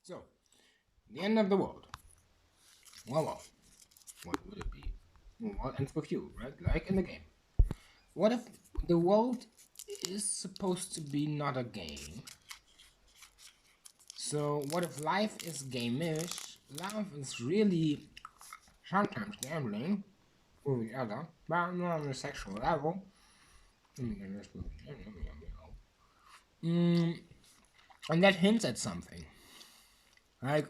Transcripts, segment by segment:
So, the end of the world. Well, what would it be? What ends with you, right? Like in the game. What if the world is supposed to be not a game? So, what if life is game-ish? Life is really sometimes gambling with each other, but not on a sexual level. And that hints at something. Like,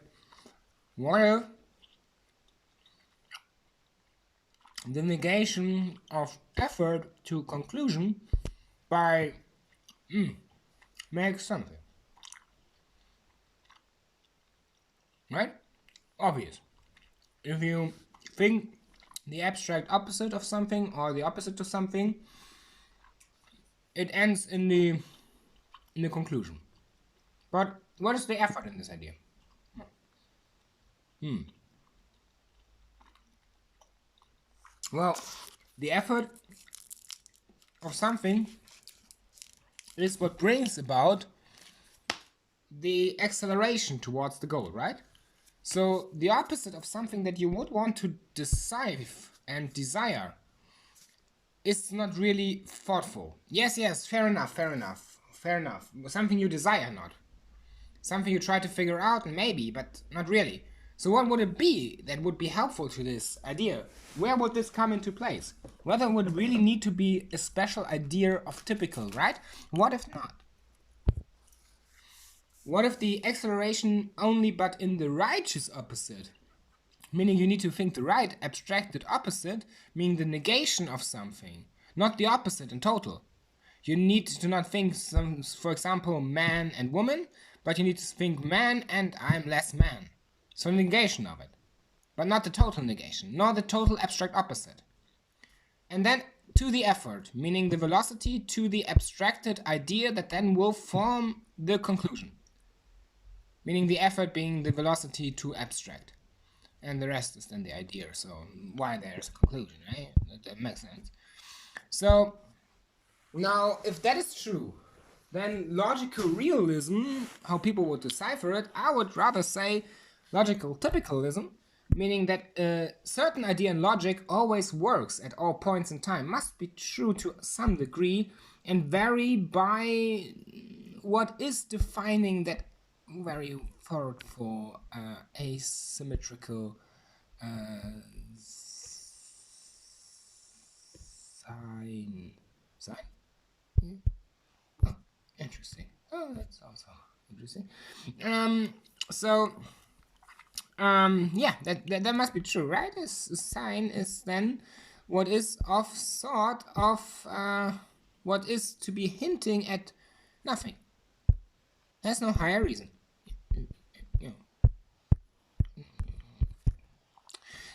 what if the negation of effort to conclusion by makes something? Right? Obvious. If you think the abstract opposite of something or the opposite to something, it ends in the conclusion. But what is the effort in this idea? Well, the effort of something is what brings about the acceleration towards the goal, right? So the opposite of something that you would want to decide and desire is not really thoughtful. Yes, fair enough. Something you desire, not. Something you try to figure out, maybe, but not really. So what would it be that would be helpful to this idea? Where would this come into place? Whether it would really need to be a special idea of typical, right? What if not? What if the acceleration only but in the righteous opposite? Meaning you need to think the right abstracted opposite, meaning the negation of something, not the opposite in total. You need to not think, for example, man and woman, but you need to think man and I'm less man. So negation of it, but not the total negation, nor the total abstract opposite. And then to the effort, meaning the velocity to the abstracted idea that then will form the conclusion. Meaning the effort being the velocity to abstract. And the rest is then the idea, so why there's a conclusion, right? That makes sense. So, now, if that is true, then logical realism, how people would decipher it, I would rather say logical typicalism, meaning that a certain idea in logic always works at all points in time, must be true to some degree, and vary by what is defining that very thoughtful asymmetrical sign. Oh, interesting. Oh, that's also interesting. So, yeah, that must be true, right? A sign is then what is of sort of what is to be hinting at nothing. There's no higher reason.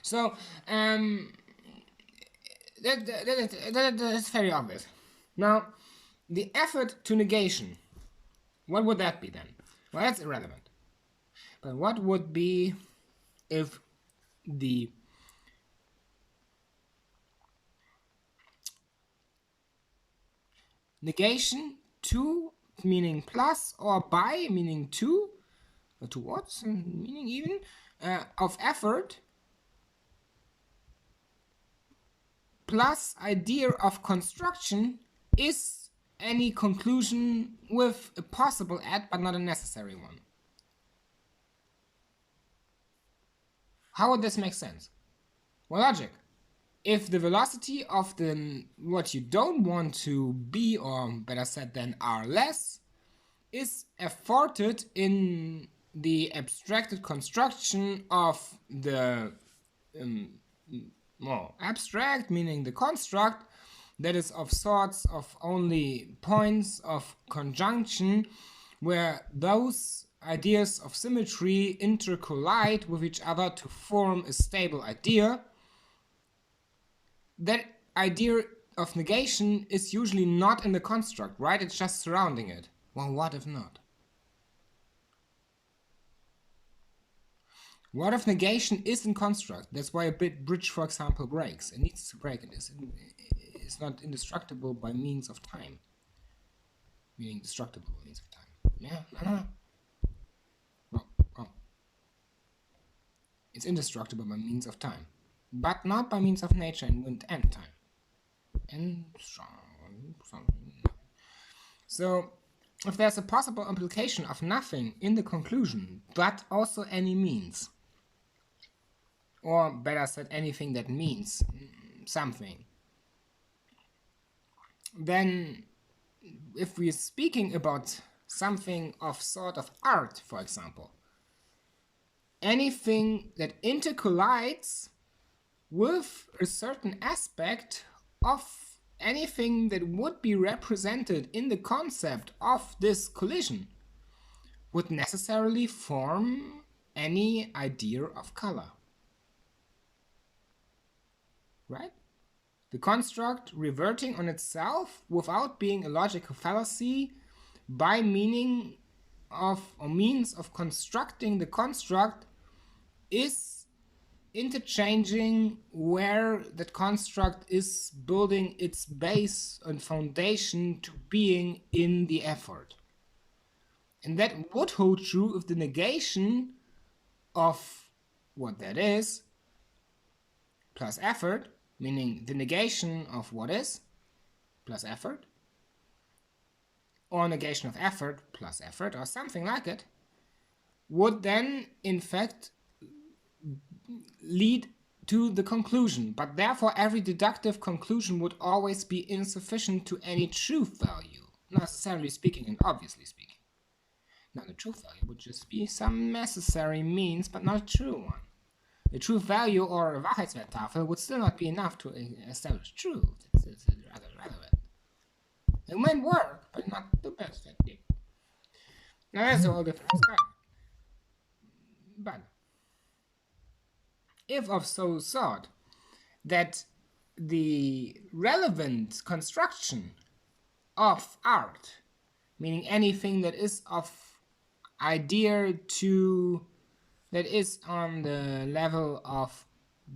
So, that's very obvious. Now, the effort to negation, what would that be then? Well, that's irrelevant. But what would be if the negation to meaning plus or by meaning to or towards meaning even of effort plus idea of construction is any conclusion with a possible add but not a necessary one? How would this make sense? Well, logic. If the velocity of the what you don't want to be, or better said than are less, is efforted in the abstracted construction of the more abstract, meaning the construct that is of sorts of only points of conjunction where those ideas of symmetry intercollide with each other to form a stable idea, that idea of negation is usually not in the construct, right? It's just surrounding it. Well, what if not? What if negation is in construct? That's why a bridge, for example, breaks. It needs to break. It's not indestructible by means of time. Meaning destructible by means of time. Yeah, no. It's indestructible by means of time, but not by means of nature and wind and time. And something. So, if there's a possible implication of nothing in the conclusion, but also any means, or better said, anything that means something, then if we're speaking about something of sort of art, for example, anything that intercollides with a certain aspect of anything that would be represented in the concept of this collision would necessarily form any idea of color. Right? The construct reverting on itself without being a logical fallacy by meaning of or means of constructing the construct is interchanging where that construct is building its base and foundation to being in the effort. And that would hold true if the negation of what that is plus effort, meaning the negation of what is plus effort, or negation of effort plus effort, or something like it, would then in fact lead to the conclusion. But therefore every deductive conclusion would always be insufficient to any truth value, necessarily speaking and obviously speaking. Now the truth value would just be some necessary means, but not a true one. The truth value or a Wahrheitswerttafel would still not be enough to establish truth. It's rather relevant. It might work, but not the best technique. Now that's a whole different story. But if of so sort that the relevant construction of art, meaning anything that is of idea to, that is on the level of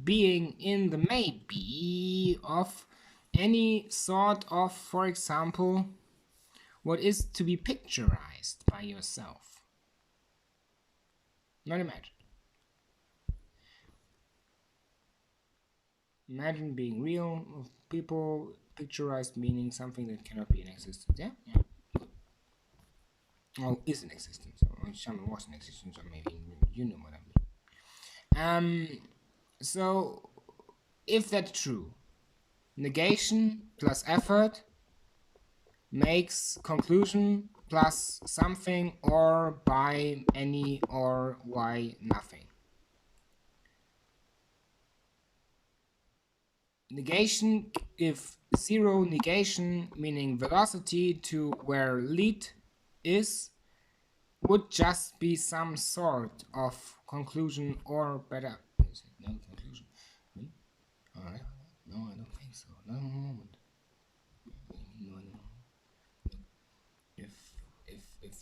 being in the maybe of any sort of, for example, what is to be picturized by yourself. Not imagined. Imagine being real, of people, picturized meaning something that cannot be in existence. Yeah? Or is in existence, or someone was in existence, or maybe you know what I mean. So, if that's true, negation plus effort makes conclusion plus something or by any or why nothing. Negation, if zero negation, meaning velocity to where lead is, would just be some sort of conclusion or better. Is it no conclusion? Alright. No, I don't think so. No moment.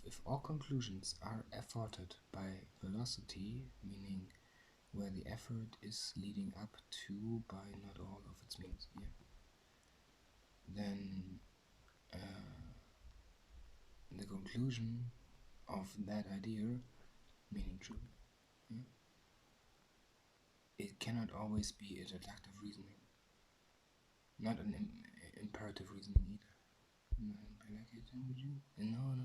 If all conclusions are efforted by velocity, meaning where the effort is leading up to by not all of its means, then the conclusion of that idea, meaning true, it cannot always be a deductive reasoning, not an imperative reasoning either. No,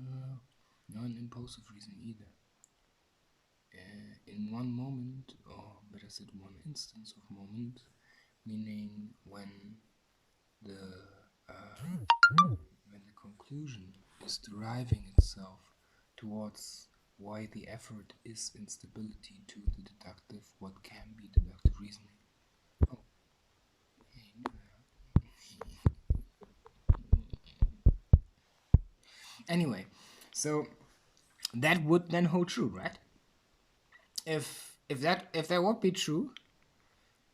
not an impulsive reasoning either. In one moment, or better said, one instance of moment, meaning when the conclusion is deriving itself towards why the effort is instability to the deductive, what can be deductive reasoning. Oh. Anyway, so that would then hold true, right? If that would be true,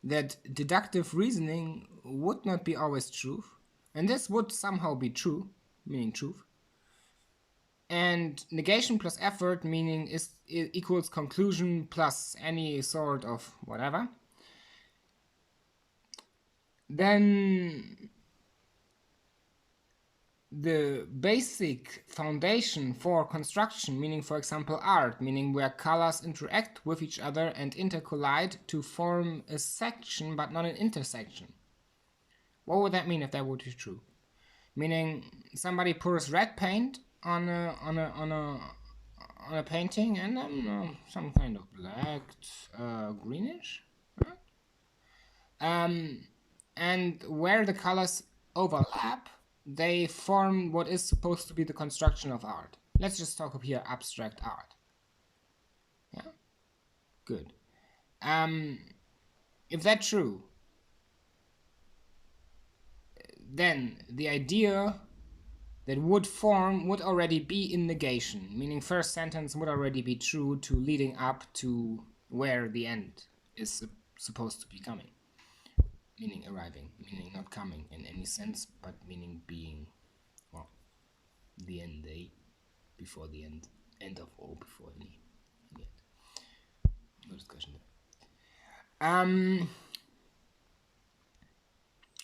that deductive reasoning would not be always truth, and this would somehow be true, meaning truth, and negation plus effort, meaning is equals conclusion plus any sort of whatever, then the basic foundation for construction, meaning for example art, meaning where colors interact with each other and intercollide to form a section but not an intersection. What would that mean if that would be true? Meaning somebody pours red paint on a painting and then some kind of black, greenish, right? And where the colors overlap, they form what is supposed to be the construction of art. Let's just talk up here abstract art. Yeah, good. If that's true, then the idea that would form would already be in negation, meaning first sentence would already be true to leading up to where the end is supposed to be coming. Meaning arriving, meaning not coming in any sense, but meaning being, well, the end day, before the end of all, before any end. No discussion there.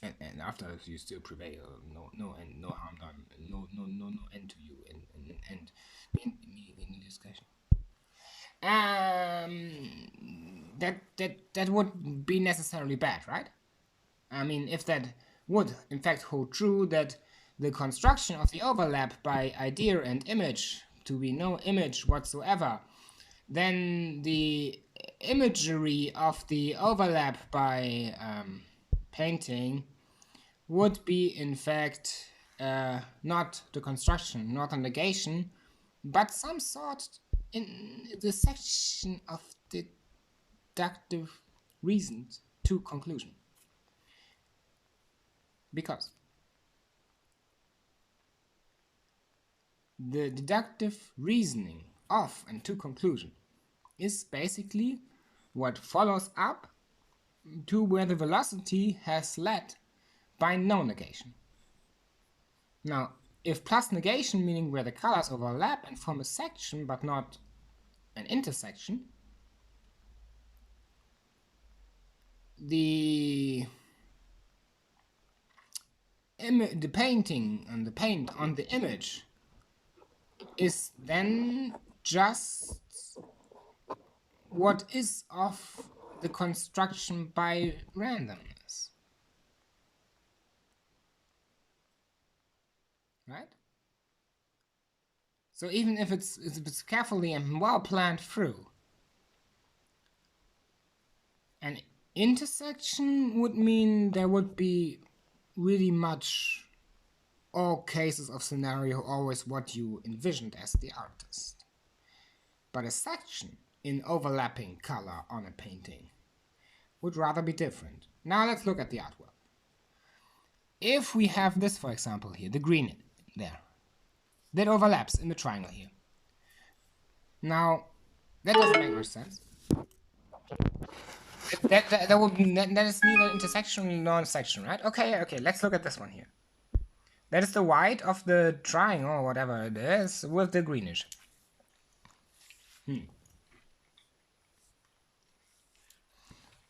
And after you still prevail, no end, no harm done, no end to you, and any discussion. That would be necessarily bad, right? I mean, if that would in fact hold true, that the construction of the overlap by idea and image to be no image whatsoever, then the imagery of the overlap by painting would be in fact not the construction, not a negation, but some sort in the section of deductive reasons to conclusion. Because the deductive reasoning of and to conclusion is basically what follows up to where the velocity has led by no negation. Now, if plus negation, meaning where the colors overlap and form a section but not an intersection, the painting and the paint on the image is then just what is of the construction by randomness. Right? So even if it's carefully and well planned through, an intersection would mean there would be really much all cases of scenario always what you envisioned as the artist. But a section in overlapping color on a painting would rather be different. Now let's look at the artwork. If we have this, for example, here, the green there, that overlaps in the triangle here. Now, that doesn't make much sense. That is neither intersection nor section, right? Okay, let's look at this one here. That is the white of the triangle, or whatever it is, with the greenish.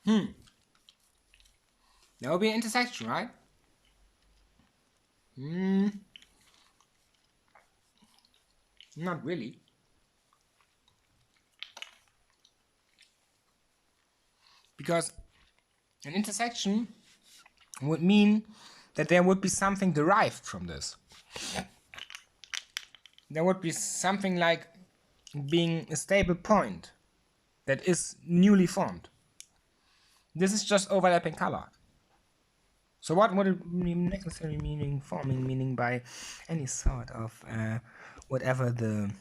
There will be an intersection, right? Not really. Because an intersection would mean that there would be something derived from this. There would be something like being a stable point that is newly formed. This is just overlapping color. So what would it necessarily meaning forming, meaning by any sort of whatever the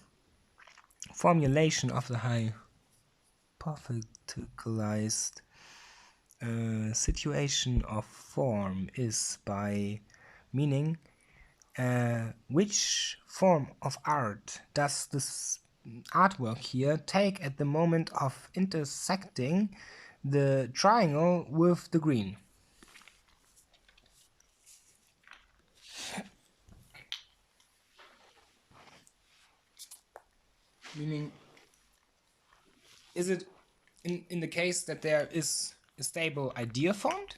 formulation of the hypotheticalized situation of form is, by meaning which form of art does this artwork here take at the moment of intersecting the triangle with the green. Meaning, is it in the case that there is a stable idea formed,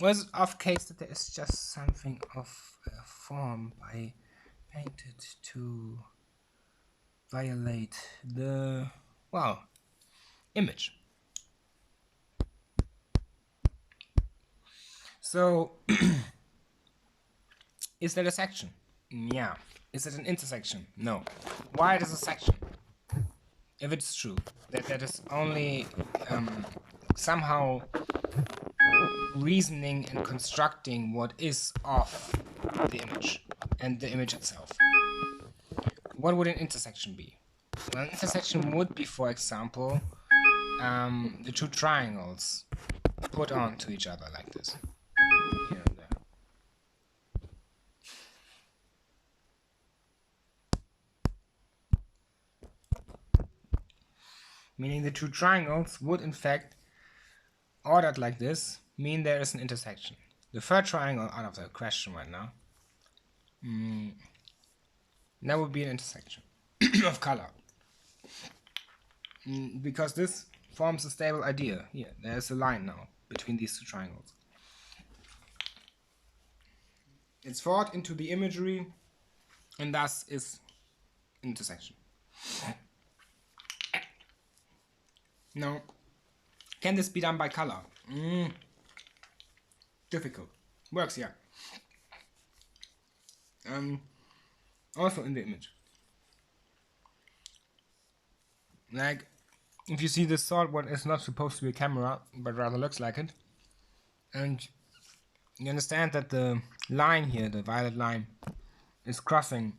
Was off case that there is just something of a form by painted to violate the, well, image. So is that a section? Yeah. Is it an intersection? No. Why it is a section? If it's true that that is only somehow reasoning and constructing what is of the image and the image itself. What would an intersection be? Well, an intersection would be, for example, the two triangles put onto each other like this. Here and there. Meaning the two triangles would in fact, ordered like this, mean there is an intersection. The third triangle out of the question right now, that would be an intersection of color. Because this forms a stable idea. Here, there's a line now between these two triangles. It's thought into the imagery and thus is intersection. Now, can this be done by color? Difficult. Works, yeah. Also in the image. Like, if you see this sword, what is not supposed to be a camera, but rather looks like it, and you understand that the line here, the violet line, is crossing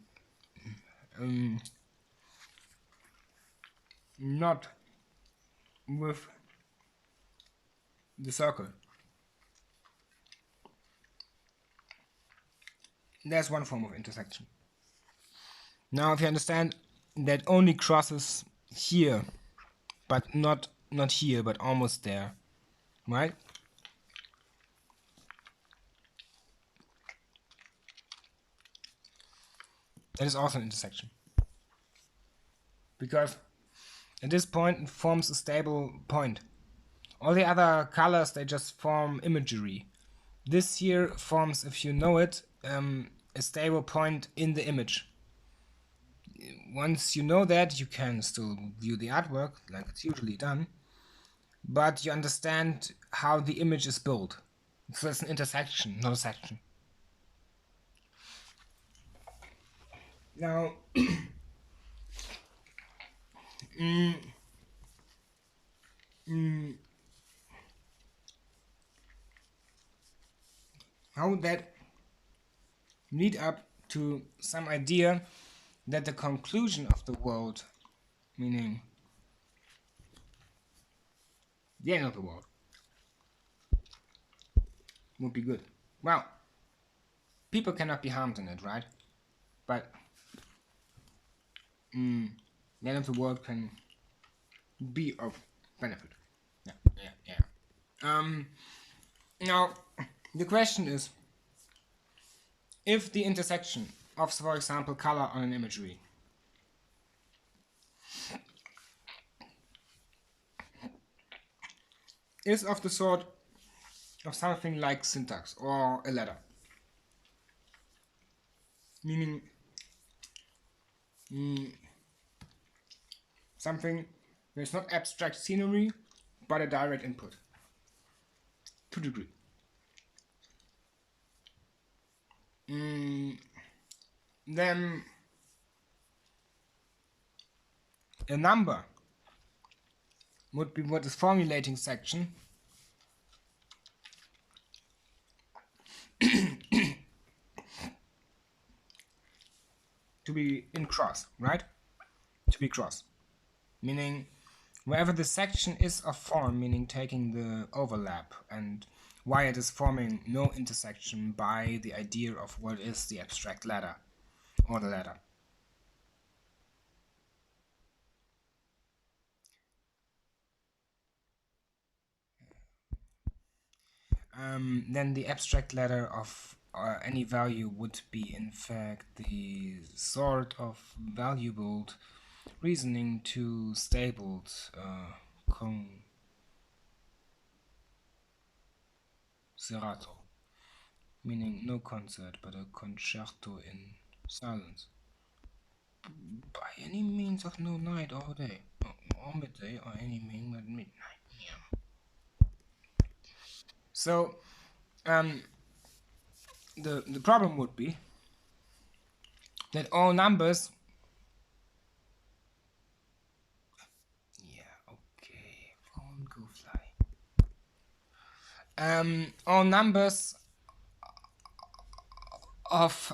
not with the circle. There's one form of intersection. Now, if you understand that only crosses here, but not here, but almost there, right? That is also an intersection. Because at this point it forms a stable point. All the other colors, they just form imagery. This here forms, if you know it, a stable point in the image. Once you know that, you can still view the artwork like it's usually done, but you understand how the image is built. So it's an intersection, not a section. Now, how would that lead up to some idea that the conclusion of the world, meaning the end of the world, would be good? Well, people cannot be harmed in it, right? But the end of the world can be of benefit. Yeah. Now, the question is, if the intersection of, for example, color on an imagery is of the sort of something like syntax or a letter, meaning something that's not abstract scenery but a direct input to a degree. Then a number would be what is formulating section to be in cross, right? To be cross, meaning wherever the section is of form, meaning taking the overlap, and why it is forming no intersection by the idea of what is the abstract ladder or the ladder. Then the abstract ladder of any value would be in fact the sort of valuable reasoning to stabled serrato, meaning no concert but a concerto in silence. By any means of no night or day, or midday, or any means at midnight. Yeah. So, the problem would be that all numbers. Yeah, okay. Phone go fly. All numbers of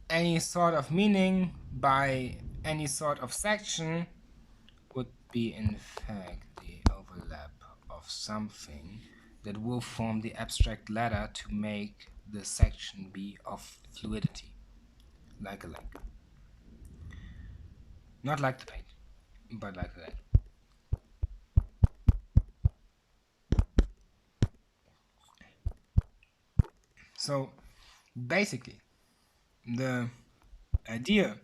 any sort of meaning by any sort of section would be in fact the overlap of something that will form the abstract ladder to make the section be of fluidity, like a lake. Not like the paint, but like the lake. So basically, the idea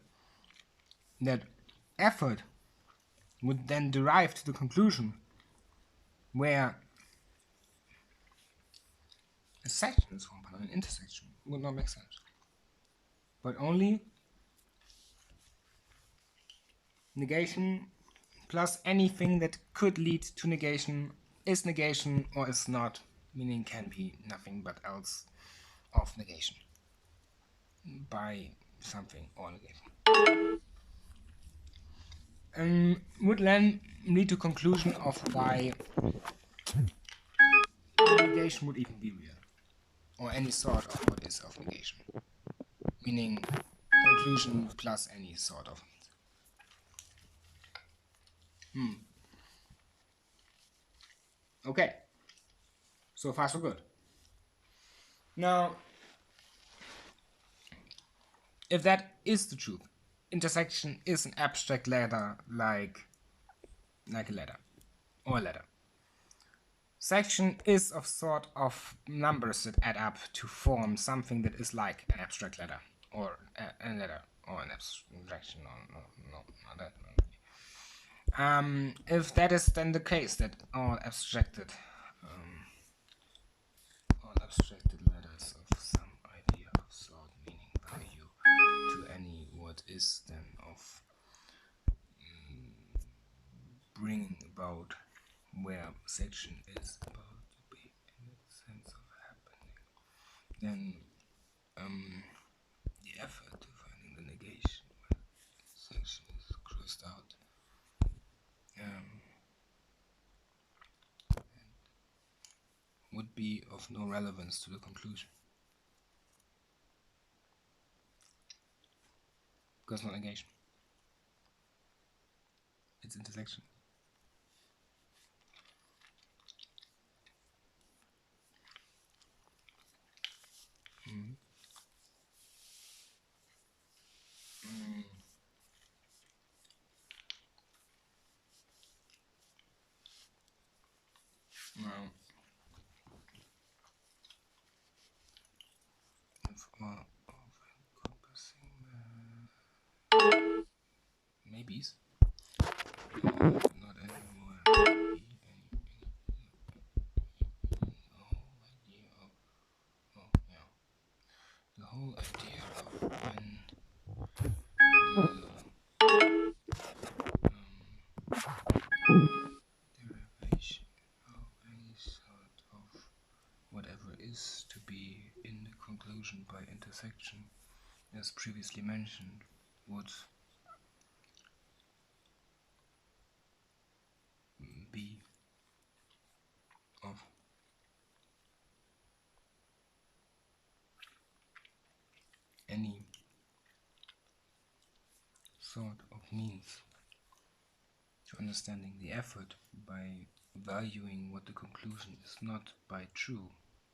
that effort would then derive to the conclusion where a section is formed by an intersection would not make sense. But only negation plus anything that could lead to negation is negation or is not, meaning can be nothing but else of negation by something or negation. Would then lead to conclusion of why negation would even be real, or any sort of what is of negation, meaning conclusion plus any sort of means. Okay, so far so good. Now, if that is the truth, intersection is an abstract ladder like a ladder or a ladder. Section is of sort of numbers that add up to form something that is like an abstract ladder or a ladder or an abstraction. No, not that. If that is then the case, that all abstracted letters of some idea of sort, meaning value, to any what is then of bringing about where section is about to be in the sense of happening, then the effort to finding the negation when section is crossed out would be of no relevance to the conclusion, because not negation, it's intersection. Now, if all of encompassing maybes, not anymore. The whole idea of when derivation of any sort of whatever is to be in the conclusion by intersection, as previously mentioned, would be of any sort of means to understanding the effort by valuing what the conclusion is not by true,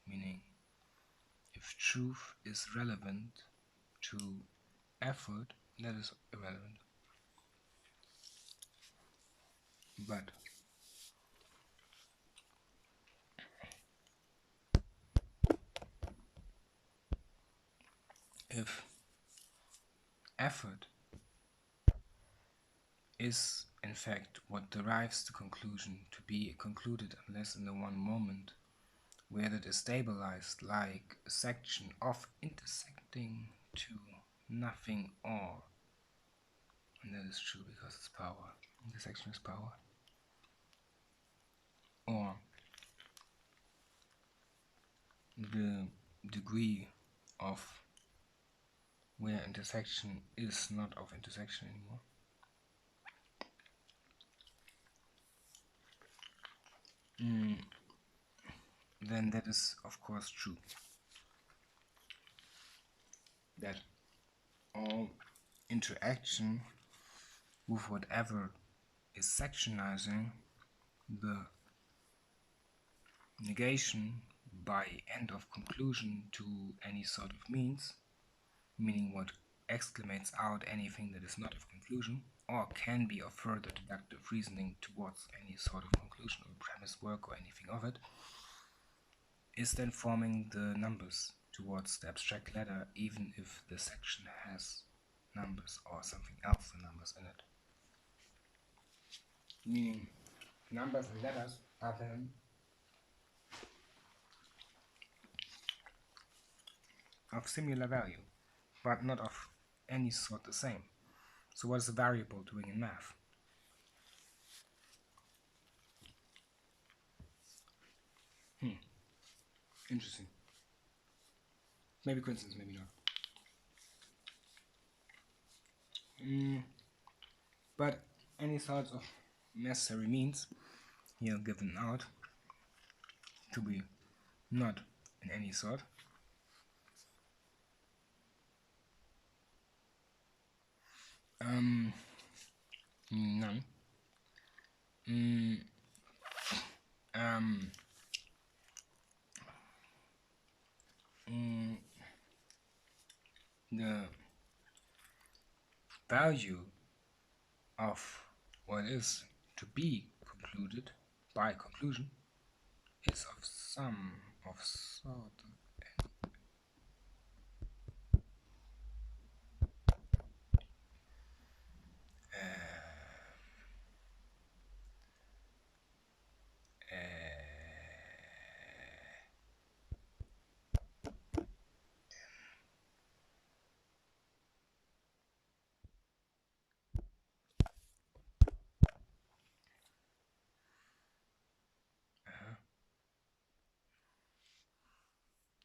meaning if truth is relevant to effort, that is irrelevant. But if effort is in fact, what derives the conclusion to be concluded unless in the one moment where it is stabilized like a section of intersecting to nothing or. And that is true because it's power. Intersection is power. Or the degree of where intersection is not of intersection anymore. Then that is of course true. That all interaction with whatever is sectionizing the negation by end of conclusion to any sort of means, meaning what exclamates out anything that is not of conclusion, or can be of further deductive reasoning towards any sort of conclusion or premise work or anything of it, is then forming the numbers towards the abstract ladder, even if the section has numbers or something else than numbers in it. Meaning, numbers and letters are then of similar value, but not of any sort the same. So what is a variable doing in math? Interesting. Maybe coincidence, maybe not. But any sorts of necessary means here given out to be not in any sort none. The value of what is to be concluded by conclusion is of some of sort.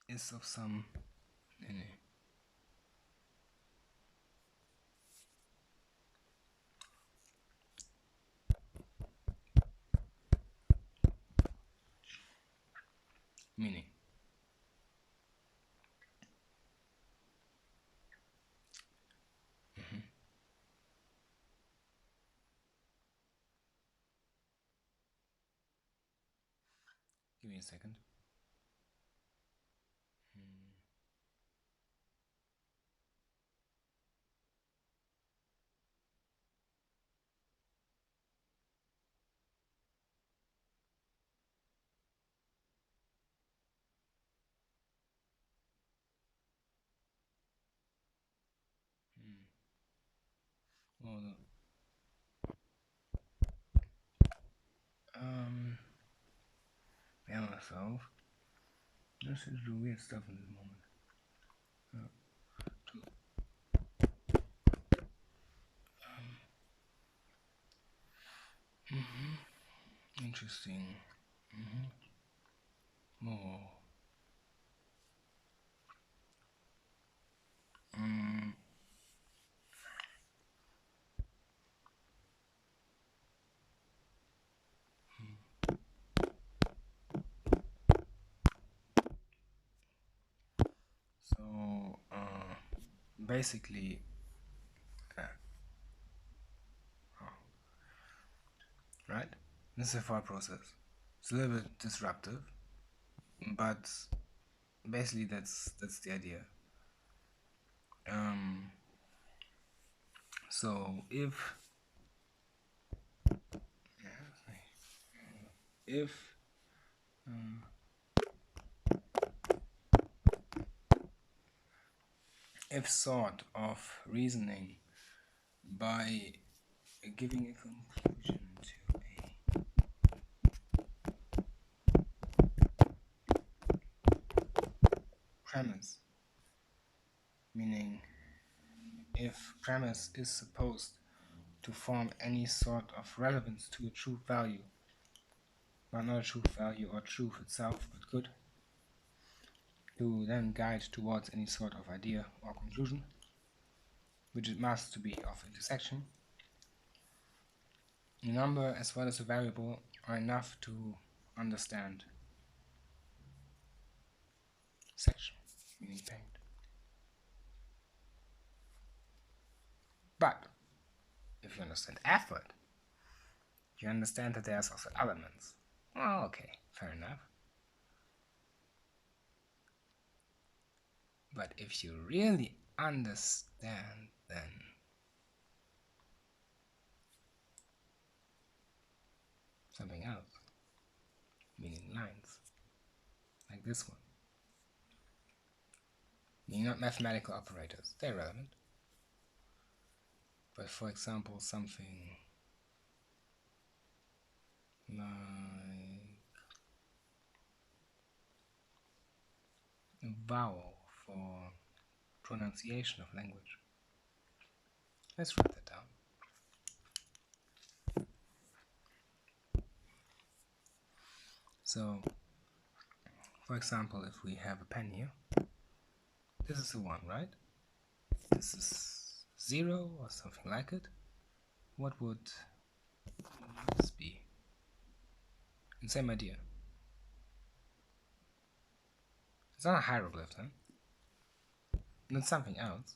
Is of some meaning. Give me a second. Well, yeah, myself. This is the weird stuff in this moment. Interesting. More. So, basically, right? This is a thought process. It's a little bit disruptive, but basically that's the idea. So if sort of reasoning by giving a conclusion to a premise, meaning if premise is supposed to form any sort of relevance to a truth value, but not a truth value or truth itself, but good, to then guide towards any sort of idea or conclusion, which it must to be of intersection. A number as well as a variable are enough to understand section, meaning paint. But if you understand effort, you understand that there's also elements. Well, okay, fair enough. But if you really understand, then something else, meaning lines, like this one. Meaning not mathematical operators, they're relevant. But for example, something like a vowel for pronunciation of language. Let's write that down. So, for example, if we have a pen here, this is a 1, right? This is 0 or something like it. What would this be? And same idea. It's not a hieroglyph then. Not something else.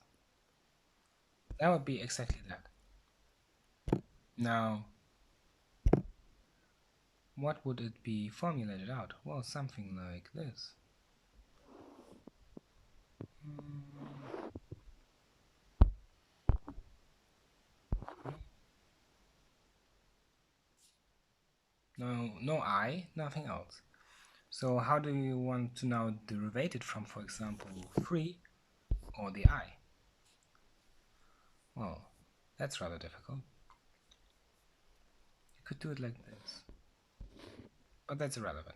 That would be exactly that. Now, what would it be formulated out? Well, something like this. No I, nothing else. So how do you want to now derive it from, for example, 3 or the I? Well, that's rather difficult. You could do it like this. But that's irrelevant.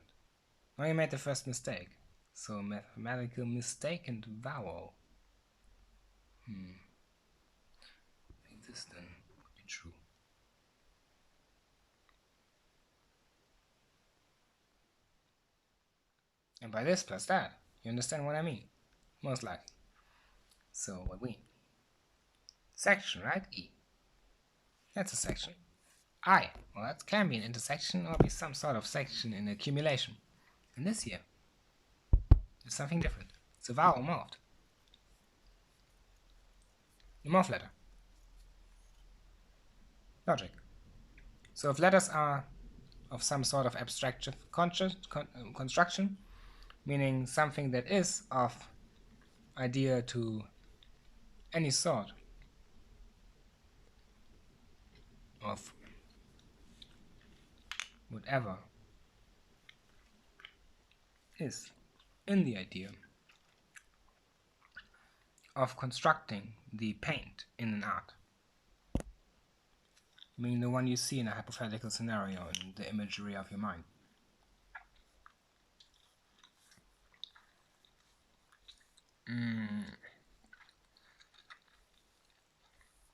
Now you made the first mistake. So mathematical mistake and vowel. I think this then would be true. And by this plus that, you understand what I mean? Most likely. So what we? Section, right? E. That's a section. I. Well, that can be an intersection or be some sort of section in accumulation. And this here is something different. It's a vowel morphed. The morph letter. Logic. So if letters are of some sort of abstract construction, meaning something that is of idea to any sort of whatever is in the idea of constructing the paint in an art, meaning the one you see in a hypothetical scenario in the imagery of your mind.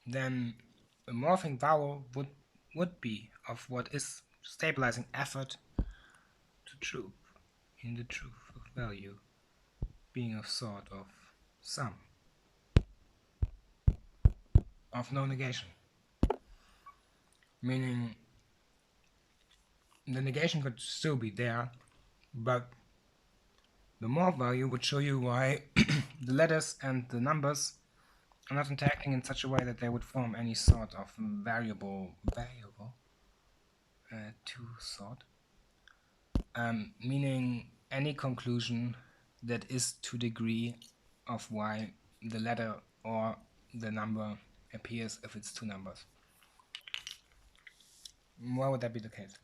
Then a morphing vowel would be of what is stabilizing effort to truth, in the truth of value being of sort of sum, of no negation, meaning the negation could still be there, but the morph value would show you why the letters and the numbers are not interacting in such a way that they would form any sort of variable to sort, meaning any conclusion that is to degree of why the letter or the number appears if it's two numbers. Why would that be the case?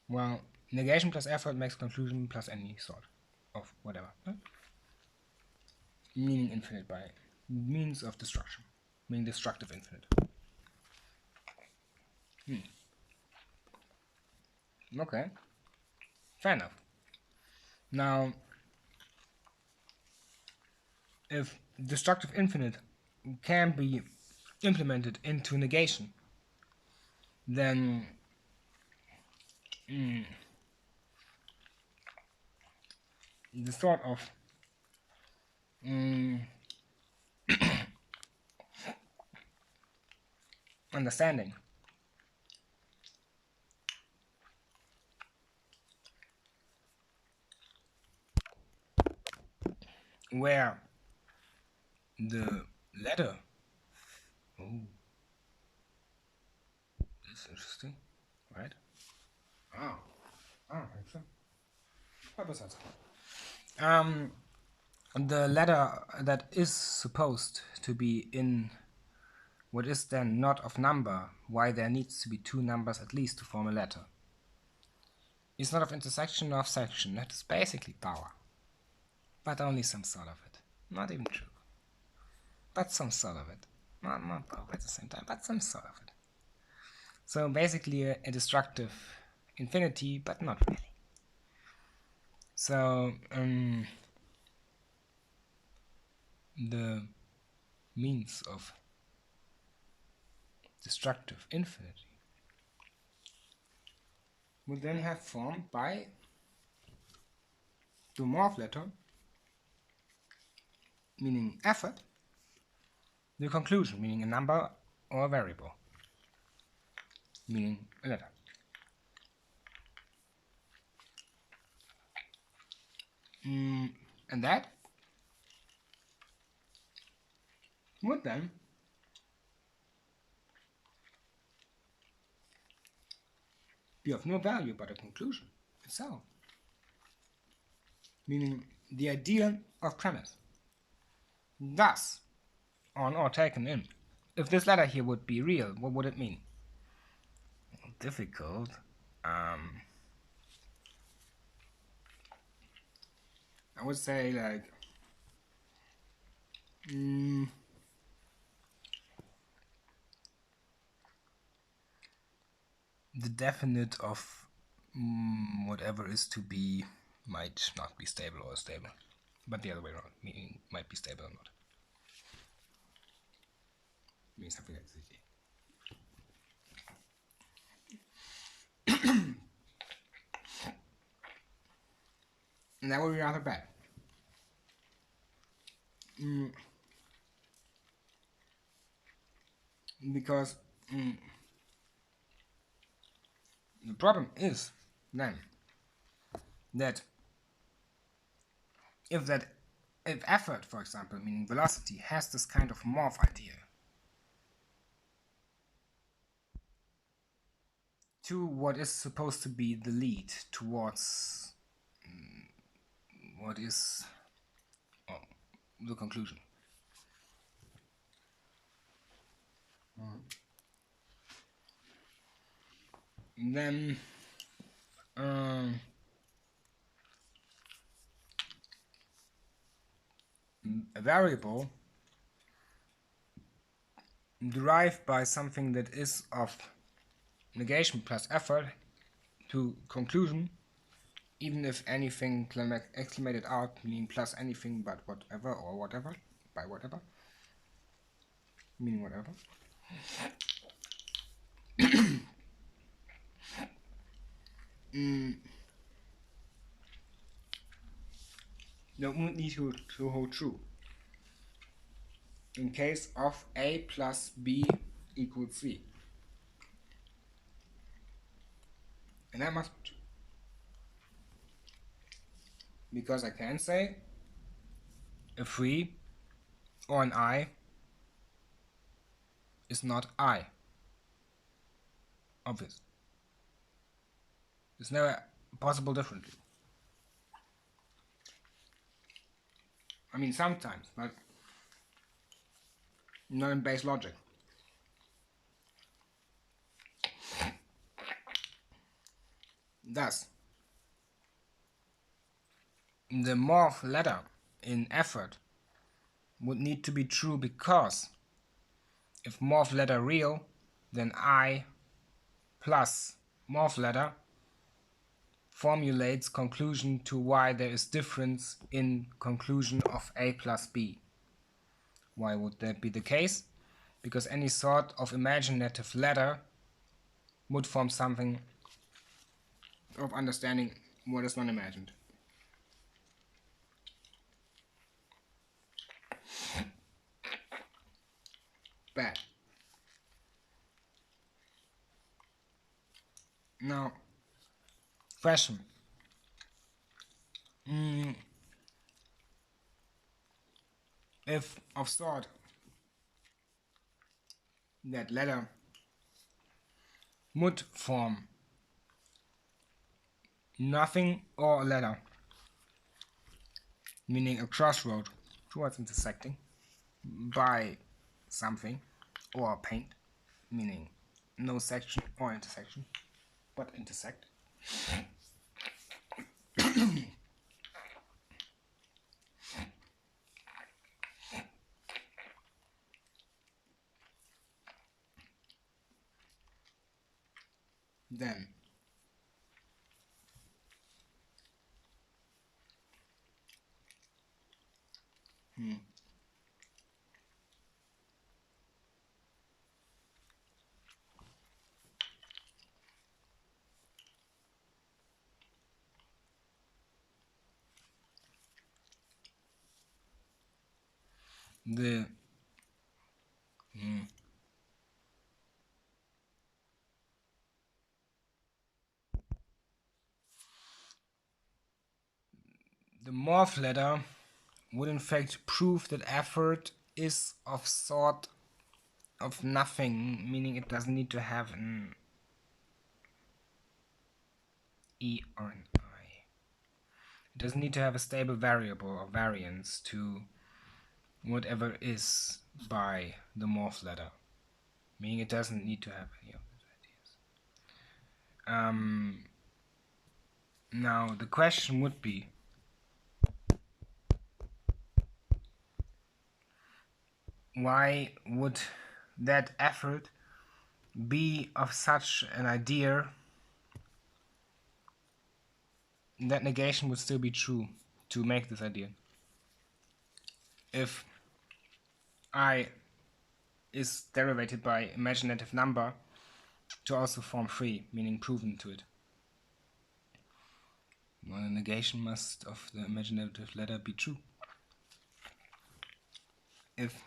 Well, negation plus effort makes conclusion plus any sort of whatever, right? Meaning infinite by means of destruction, meaning destructive infinite. Okay, fair enough. Now, if destructive infinite can be implemented into negation, then the sort of understanding where the letter, oh, that's interesting, right? Oh, I think so. But besides, the letter that is supposed to be in what is then not of number, why there needs to be two numbers at least to form a letter, is not of intersection nor of section. That is basically power, but only some sort of it. Not even true, but some sort of it. Not power at the same time, but some sort of it. So basically a destructive infinity, but not really. So the means of destructive infinity would then have formed by the morph letter, meaning effort, the conclusion, meaning a number or a variable, meaning a letter. And that would then be of no value but a conclusion itself, meaning the idea of premise. Thus, on or taken in. If this letter here would be real, what would it mean? Difficult. I would say like the definite of whatever is to be might not be stable or stable, but the other way around, meaning might be stable or not. Means something like this. And that would be rather bad. Because the problem is then that if effort, for example, meaning velocity, has this kind of morph idea to what is supposed to be the lead towards what is the conclusion. Then a variable derived by something that is of negation plus effort to conclusion, even if anything exclamated out, meaning plus anything but whatever or whatever, by whatever, meaning whatever. That won't need to hold true in case of A plus B equals C. And that must be true. Because I can say a 3 or an I is not I. Obvious. It's never possible differently. I mean, sometimes, but not in base logic. Thus, the morph letter in effort would need to be true because if morph letter real, then I plus morph letter formulates conclusion to why there is difference in conclusion of A plus B. Why would that be the case? Because any sort of imaginative ladder would form something of understanding what is non-imagined. Bad. Now, question. If of thought that ladder would form nothing or a ladder, meaning a crossroad towards intersecting by something, or a paint, meaning no section or intersection, but intersect. Then the the morph ladder would in fact prove that effort is of sort of nothing, meaning it doesn't need to have an E or an I. It doesn't need to have a stable variable or variance to whatever is by the morph ladder, meaning it doesn't need to have any of these ideas. Now the question would be, why would that effort be of such an idea that negation would still be true to make this idea? If I is derivated by imaginative number to also form free, meaning proven to it, well, the negation must of the imaginative ladder be true. If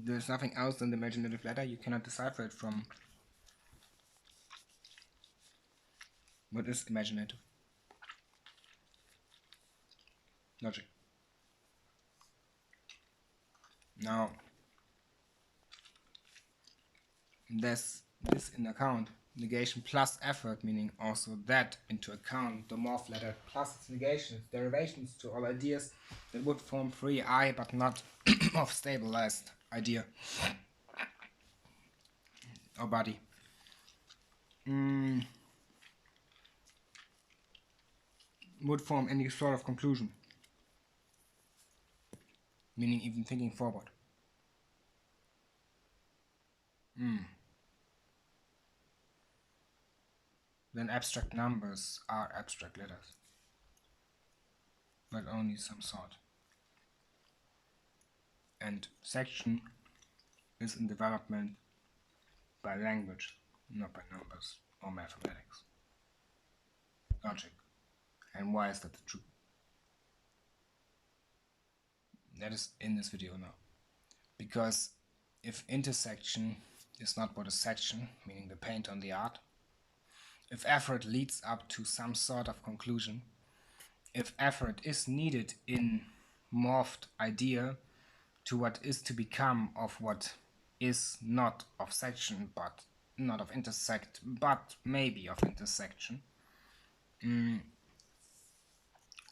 there's nothing else than the imaginative ladder, you cannot decipher it from what is imaginative logic. Now, this in account, negation plus effort, meaning also that into account, the morph ladder plus its negation, its derivations to all ideas that would form free I, but not of stabilized idea or body. Would form any sort of conclusion, meaning even thinking forward. Then abstract numbers are abstract letters, but only some sort. And section is in development by language, not by numbers or mathematics. Logic. And why is that true? That is in this video now. Because if intersection is not what is section, meaning the paint on the art, if effort leads up to some sort of conclusion, if effort is needed in morphed idea to what is to become of what is not of section, but not of intersect, but maybe of intersection,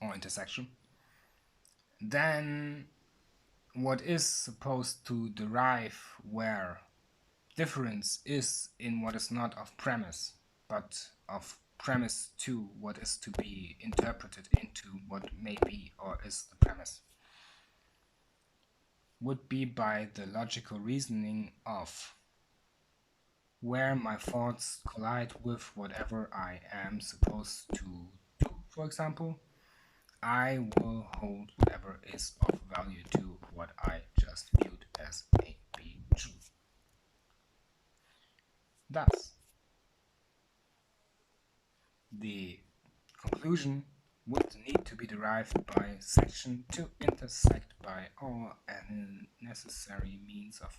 or intersection, then what is supposed to derive where difference is in what is not of premise, but of premise to what is to be interpreted into what may be or is the premise, would be by the logical reasoning of where my thoughts collide with whatever I am supposed to do. For example, I will hold whatever is of value to what I just viewed as A, B, true. Thus, the conclusion would need to be derived by section to intersect by all necessary means of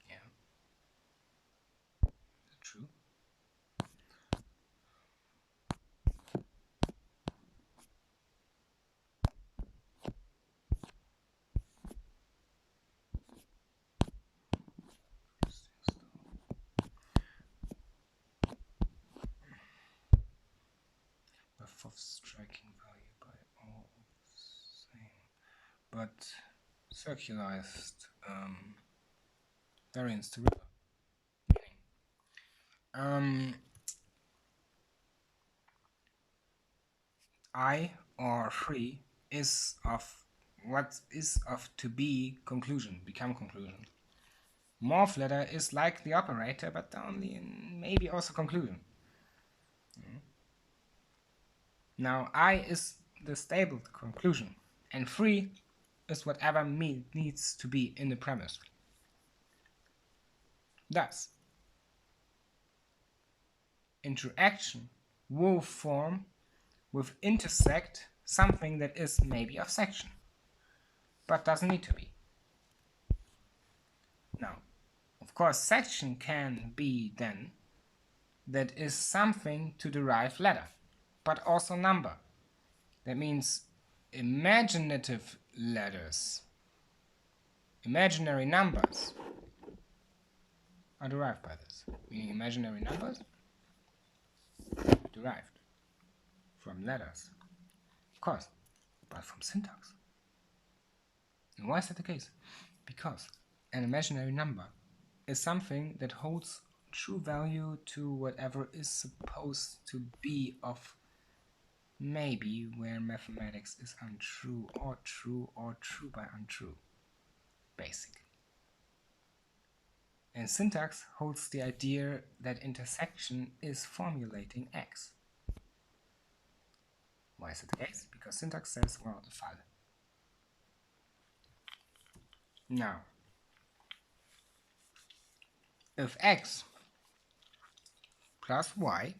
yeah, true. A fourth striking value by all same, but circularized variance to river. Um, I or free is of what is of to be conclusion, become conclusion. Morph letter is like the operator, but only in maybe also conclusion. Now I is the stable conclusion, and free is whatever needs to be in the premise. Thus, interaction will form with intersect something that is maybe of section, but doesn't need to be. Now, of course, section can be then that is something to derive letter, but also number. That means imaginative letters, imaginary numbers are derived by this. Meaning imaginary numbers derived from letters, of course, but from syntax. And why is that the case? Because an imaginary number is something that holds true value to whatever is supposed to be of maybe where mathematics is untrue or true by untrue. Basic. And syntax holds the idea that intersection is formulating X. Why is it the case? Because syntax says, well, Fall. Now, if X plus Y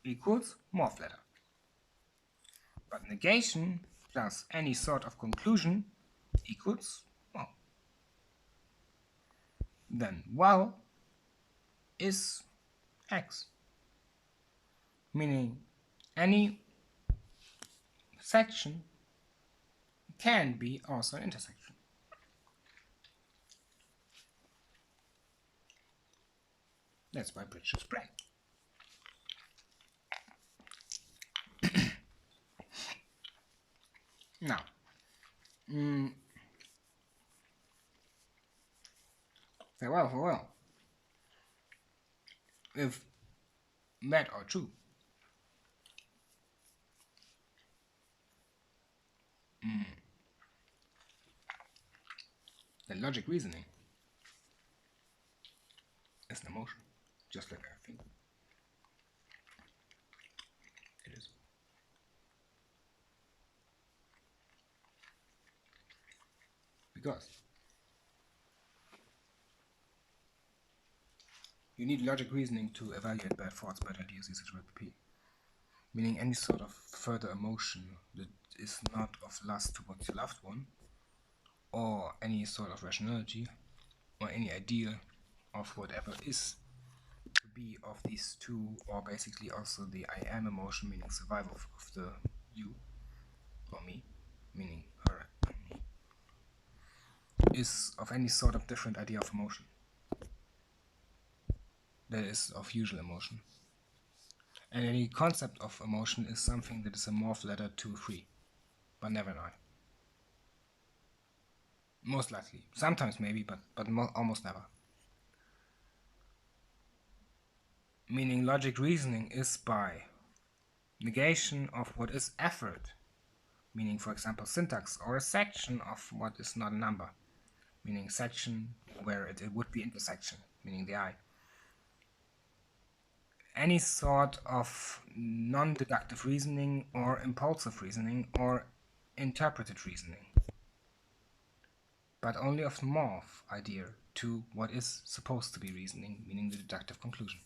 equals morph letter, but negation plus any sort of conclusion equals well, then well is X, meaning any section can be also an intersection. That's why bridges break. Now, farewell. If bad or true, then logic reasoning is an emotion, just like everything. It is. Because you need logic reasoning to evaluate bad thoughts, bad ideas, etc. Meaning any sort of further emotion that is not of lust towards your loved one, or any sort of rationality, or any idea of whatever is to be of these two, or basically also the I am emotion, meaning survival of the you, or me, meaning her and me, is of any sort of different idea of emotion that is of usual emotion. And any concept of emotion is something that is a morph letter to 3, but never an I. Most likely. Sometimes maybe, but almost never. Meaning logic reasoning is by negation of what is effort meaning, for example, syntax, or a section of what is not a number, meaning section where it would be intersection, meaning the I. Any sort of non-deductive reasoning or impulsive reasoning or interpreted reasoning, but only of the morph idea to what is supposed to be reasoning, meaning the deductive conclusion,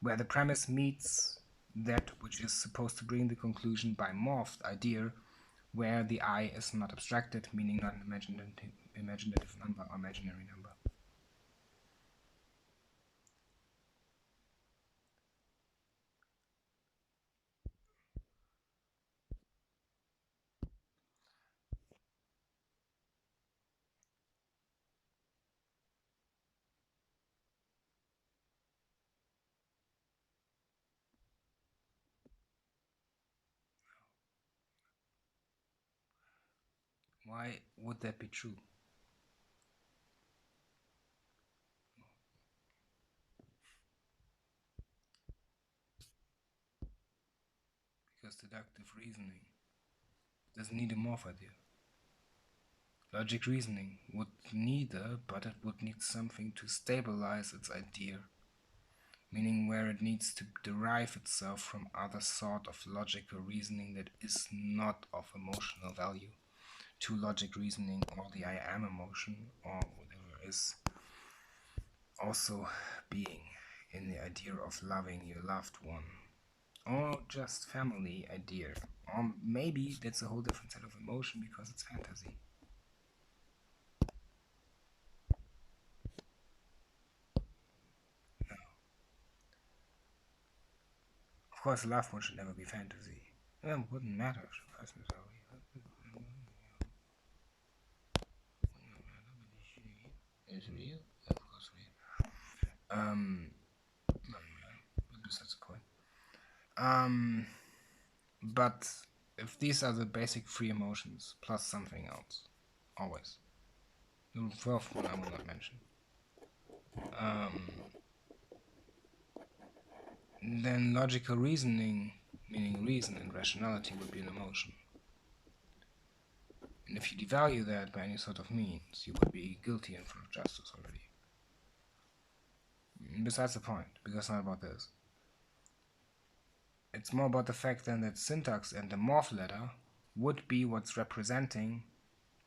where the premise meets that which is supposed to bring the conclusion by morphed idea, where the I is not abstracted, meaning not an imaginative number or imaginary number. Why would that be true? Because deductive reasoning doesn't need a morph idea. Logic reasoning would neither, but it would need something to stabilize its idea, meaning where it needs to derive itself from other sort of logical reasoning that is not of emotional value to logic reasoning or the I am emotion or whatever is also being in the idea of loving your loved one, or just family idea, or maybe that's a whole different set of emotion because it's fantasy. No. Of course, love one should never be fantasy. It wouldn't matter if the person is already. Is real? Of course real. That's the point. But if these are the basic three emotions plus something else, always. The fourth one I will not mention. Then logical reasoning, meaning reason and rationality, would be an emotion. And if you devalue that by any sort of means, you would be guilty in front of justice already. Besides the point, because it's not about this. It's more about the fact then that syntax and the morph letter would be what's representing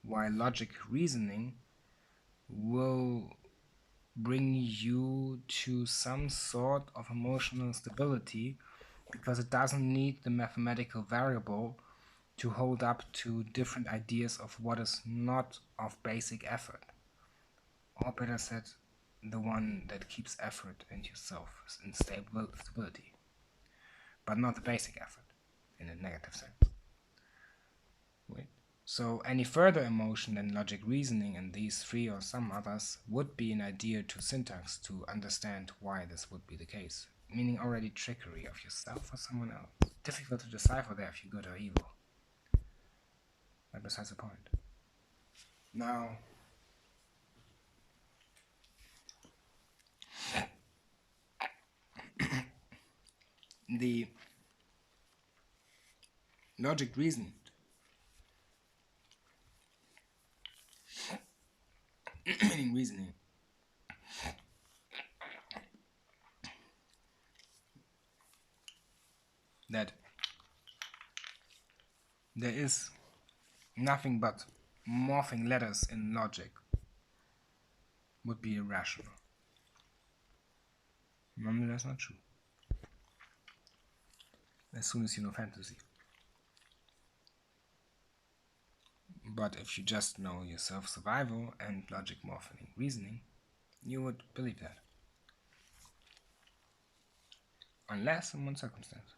why logic reasoning will bring you to some sort of emotional stability, because it doesn't need the mathematical variable to hold up to different ideas of what is not of basic effort. Or better said, the one that keeps effort and yourself in stability, but not the basic effort in a negative sense. Wait. So any further emotion than logic reasoning in these three or some others would be an idea to syntax to understand why this would be the case, meaning already trickery of yourself or someone else. Difficult to decipher there if you're good or evil. But besides the point. Now, the logic reason meaning reasoning that there is nothing but morphing letters in logic would be irrational. Normally that's not true. As soon as you know fantasy. But if you just know your self-survival and logic morphing reasoning, you would believe that. Unless in one circumstance.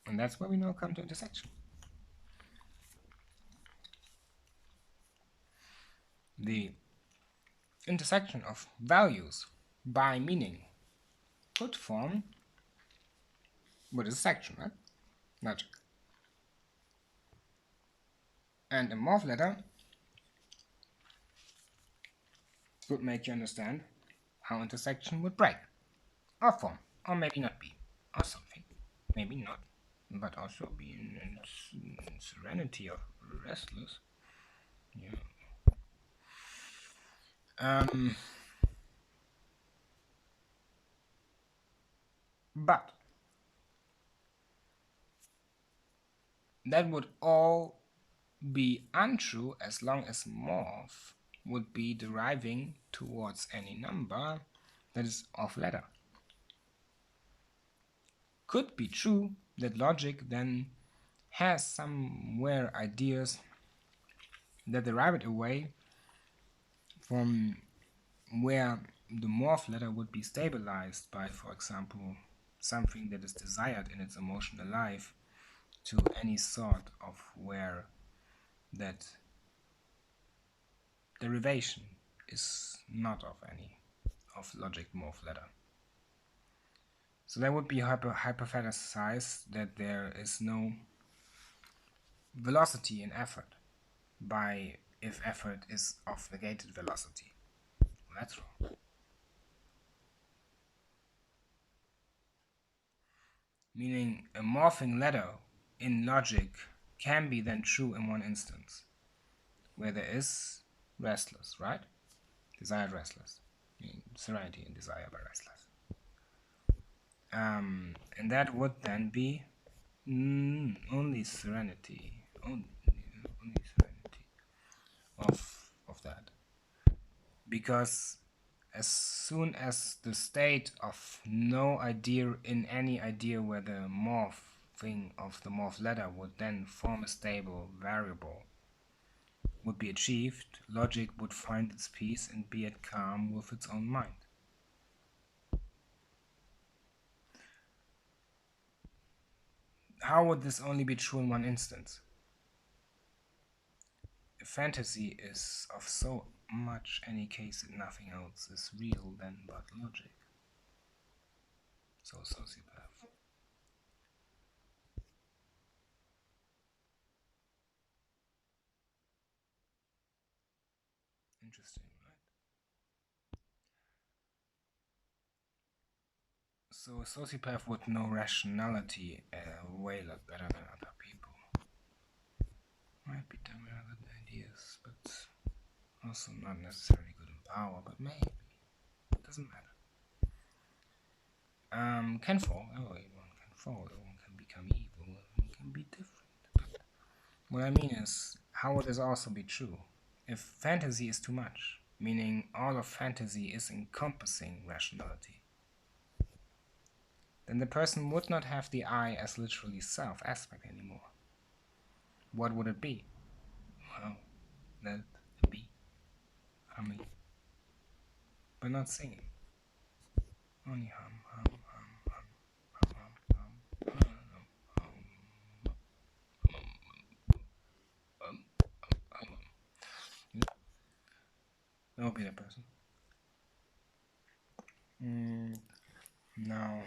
And that's where we now come to intersection. The intersection of values by meaning could form what is a section, right? Logic. And a morph letter could make you understand how intersection would break, or form, or maybe not be, or something, maybe not. but also be in serenity or restless. Yeah. But that would all be untrue as long as morph would be deriving towards any number that is off ladder. Could be true that logic then has somewhere ideas that derive it away from where the morph ladder would be stabilized by, for example, something that is desired in its emotional life to any sort of where that derivation is not of any of logic morph ladder. So that would be hypothesized that there is no velocity in effort by if effort is of negated velocity. Well, that's wrong. Meaning a morphing ladder in logic can be then true in one instance, where there is restless, right? Desired restless. Meaning serenity and desire by restless. And that would then be only serenity. Only serenity of that. Because as soon as the state of no idea in any idea where the morphing of the morph ladder would then form a stable variable would be achieved, logic would find its peace and be at calm with its own mind. How would this only be true in one instance? If fantasy is of so much any case that nothing else is real then but logic. So sociopath. Interesting, right? So a sociopath would know rationality way a lot better than other people. Might be dumb in other ideas, but also not necessarily good in power, but maybe. Doesn't matter. Can fall. Everyone can fall. Everyone can become evil. Everyone can be different. But what I mean is, how would this also be true? If fantasy is too much, meaning all of fantasy is encompassing rationality, then the person would not have the I as literally self aspect anymore. What would it be? Well, let it be humming, but not singing. Only hum, hum, hum, hum, hum, hum, hum, hum, hum, hum. That would be the person. Now,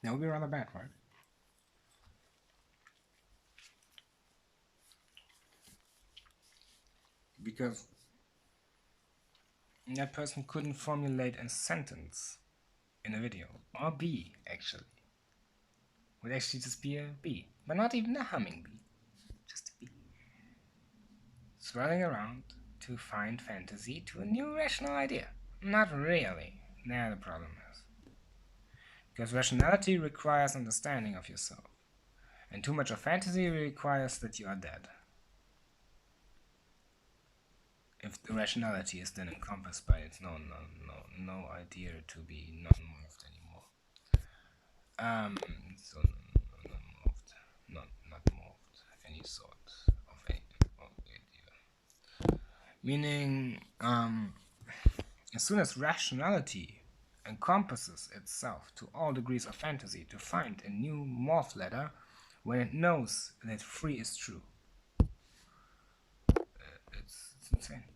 that would be rather bad, right? Because that person couldn't formulate a sentence in a video, or bee actually. Would actually just be a bee, but not even a humming bee, just a bee. Swirling around to find fantasy to a new rational idea. Not really. There the problem is. Because rationality requires understanding of yourself, and too much of fantasy requires that you are dead. If the rationality is then encompassed by its no idea to be non-morphed anymore. So non-morphed, not morphed, any sort of idea. Meaning, as soon as rationality encompasses itself to all degrees of fantasy to find a new morph ladder, when it knows that free is true, it's insane.